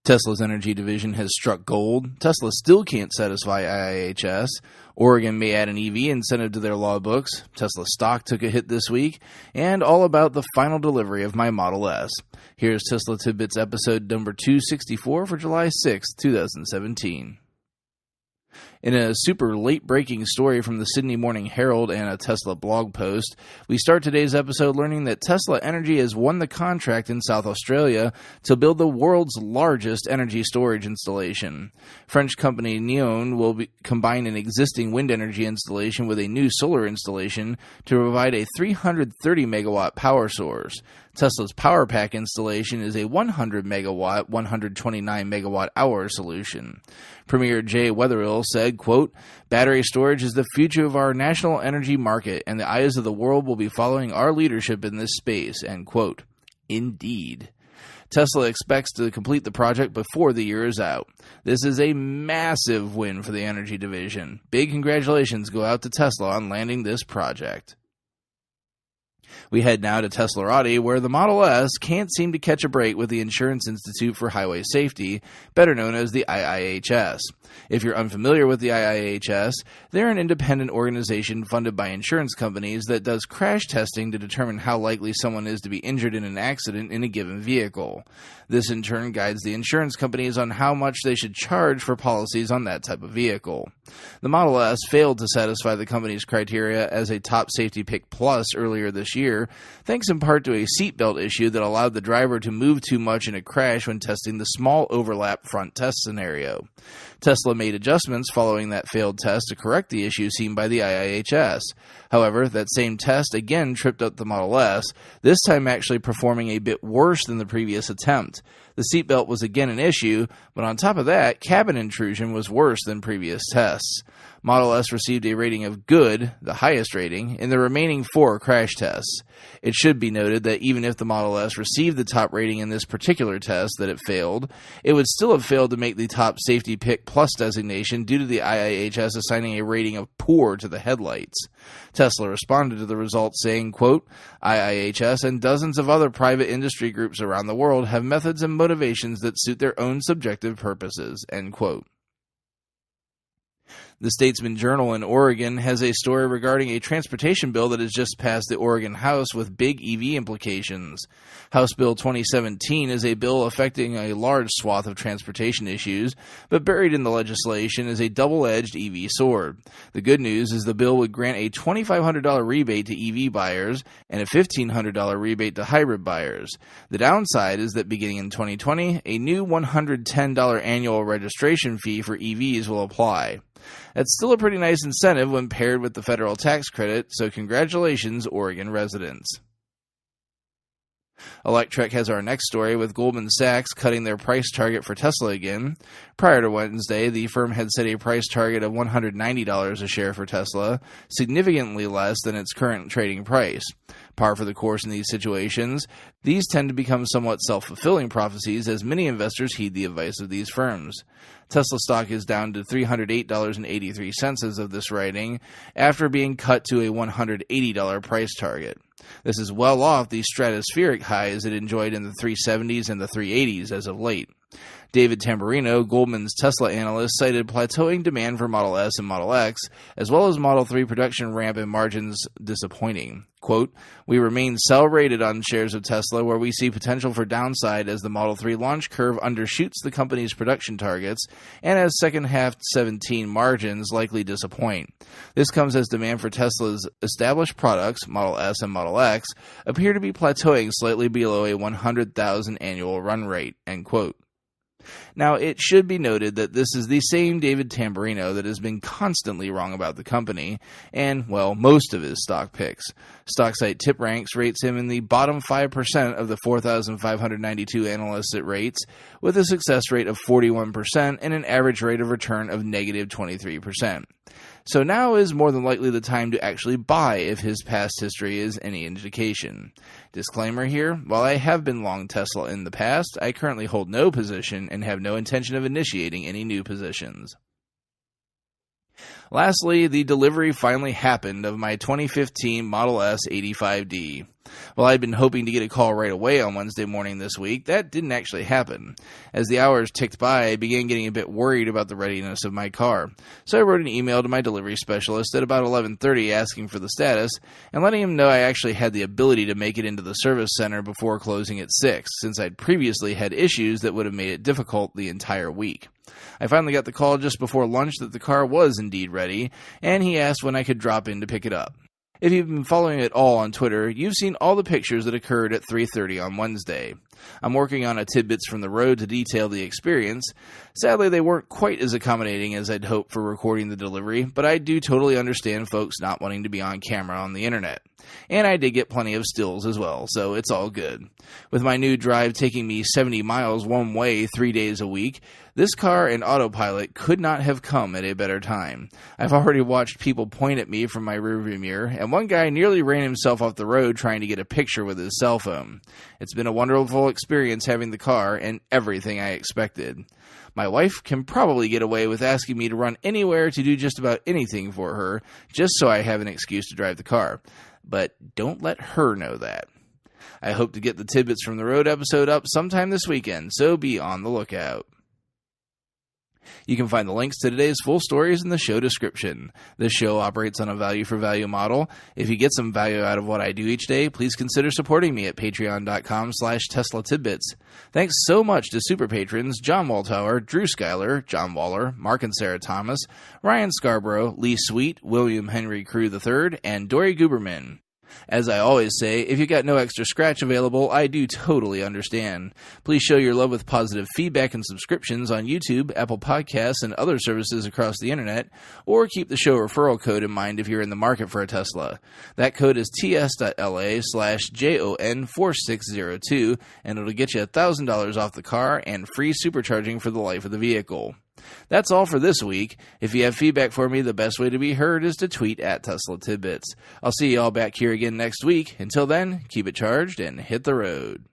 Tesla's energy division has struck gold. Tesla still can't satisfy IIHS. Oregon may add an EV incentive to their law books. Tesla stock took a hit this week. And all about the final delivery of my Model S. Here's Tesla Tidbits episode number 264 for July 6, 2017. In a super late-breaking story from the Sydney Morning Herald and a Tesla blog post, we start today's episode learning that Tesla Energy has won the contract in South Australia to build the world's largest energy storage installation. French company Neoen will combine an existing wind energy installation with a new solar installation to provide a 330-megawatt power source. Tesla's Power Pack installation is a 100-megawatt, 129-megawatt-hour solution. Premier Jay Weatherill said, quote, "Battery storage is the future of our national energy market, and the eyes of the world will be following our leadership in this space," end quote. Indeed. Tesla expects to complete the project before the year is out. This is a massive win for the energy division. Big congratulations go out to Tesla on landing this project. We head now to Teslarati, where the Model S can't seem to catch a break with the Insurance Institute for Highway Safety, better known as the IIHS. If you're unfamiliar with the IIHS, they're an independent organization funded by insurance companies that does crash testing to determine how likely someone is to be injured in an accident in a given vehicle. This in turn guides the insurance companies on how much they should charge for policies on that type of vehicle. The Model S failed to satisfy the company's criteria as a top safety pick plus earlier this year, thanks in part to a seatbelt issue that allowed the driver to move too much in a crash when testing the small overlap front test scenario. Tesla made adjustments following that failed test to correct the issue seen by the IIHS. However, that same test again tripped up the Model S, this time actually performing a bit worse than the previous attempt. The seatbelt was again an issue, but on top of that, cabin intrusion was worse than previous tests. Model S received a rating of good, the highest rating, in the remaining 4 crash tests. It should be noted that even if the Model S received the top rating in this particular test that it failed, it would still have failed to make the top safety pick plus designation due to the IIHS assigning a rating of poor to the headlights. Tesla responded to the results saying, quote, "IIHS and dozens of other private industry groups around the world have methods and motivations that suit their own subjective purposes," end quote. The Statesman Journal in Oregon has a story regarding a transportation bill that has just passed the Oregon House with big EV implications. House Bill 2017 is a bill affecting a large swath of transportation issues, but buried in the legislation is a double-edged EV sword. The good news is the bill would grant a $2,500 rebate to EV buyers and a $1,500 rebate to hybrid buyers. The downside is that beginning in 2020, a new $110 annual registration fee for EVs will apply. That's still a pretty nice incentive when paired with the federal tax credit, so congratulations, Oregon residents. Electrek has our next story, with Goldman Sachs cutting their price target for Tesla again. Prior to Wednesday, the firm had set a price target of $190 a share for Tesla, significantly less than its current trading price. Par for the course in these situations, these tend to become somewhat self-fulfilling prophecies as many investors heed the advice of these firms. Tesla stock is down to $308.83 as of this writing, after being cut to a $180 price target. This is well off the stratospheric highs it enjoyed in the 370s and the 380s as of late. David Tamburino, Goldman's Tesla analyst, cited plateauing demand for Model S and Model X, as well as Model 3 production ramp and margins disappointing. Quote, "We remain sell-rated on shares of Tesla where we see potential for downside as the Model 3 launch curve undershoots the company's production targets and as second half 17 margins likely disappoint. This comes as demand for Tesla's established products, Model S and Model X, appear to be plateauing slightly below a 100,000 annual run rate," end quote. Now, it should be noted that this is the same David Tamburino that has been constantly wrong about the company, and, well, most of his stock picks. Stocksite TipRanks rates him in the bottom 5% of the 4,592 analysts it rates, with a success rate of 41% and an average rate of return of negative 23%. So now is more than likely the time to actually buy if his past history is any indication. Disclaimer here, while I have been long Tesla in the past, I currently hold no position and have no intention of initiating any new positions. Lastly, the delivery finally happened of my 2015 Model S 85D. While I'd been hoping to get a call right away on Wednesday morning this week, that didn't actually happen. As the hours ticked by, I began getting a bit worried about the readiness of my car. So I wrote an email to my delivery specialist at about 11:30 asking for the status and letting him know I actually had the ability to make it into the service center before closing at 6, since I'd previously had issues that would have made it difficult the entire week. I finally got the call just before lunch that the car was indeed ready, and he asked when I could drop in to pick it up. If you've been following it all on Twitter, you've seen all the pictures that occurred at 3:30 on Wednesday. I'm working on a tidbits from the road to detail the experience. Sadly, they weren't quite as accommodating as I'd hoped for recording the delivery, but I do totally understand folks not wanting to be on camera on the internet. And I did get plenty of stills as well, so it's all good. With my new drive taking me 70 miles one way 3 days a week, this car and autopilot could not have come at a better time. I've already watched people point at me from my rearview mirror, and one guy nearly ran himself off the road trying to get a picture with his cell phone. It's been a wonderful experience having the car and everything I expected. My wife can probably get away with asking me to run anywhere to do just about anything for her, just so I have an excuse to drive the car. But don't let her know that. I hope to get the Tidbits from the Road episode up sometime this weekend, so be on the lookout. You can find the links to today's full stories in the show description. This show operates on a value-for-value model. If you get some value out of what I do each day, please consider supporting me at patreon.com/Tesla Tidbits. Thanks so much to super patrons John Walthour, Drew Schuyler, John Waller, Mark and Sarah Thomas, Ryan Scarborough, Lee Sweet, William Henry Crew III, and Dory Guberman. As I always say, if you got no extra scratch available, I do totally understand. Please show your love with positive feedback and subscriptions on YouTube, Apple Podcasts, and other services across the internet, or keep the show referral code in mind if you're in the market for a Tesla. That code is ts.la/JON4602, and it'll get you $1,000 off the car and free supercharging for the life of the vehicle. That's all for this week. If you have feedback for me, the best way to be heard is to tweet at Tesla Tidbits. I'll see you all back here again next week. Until then, keep it charged and hit the road.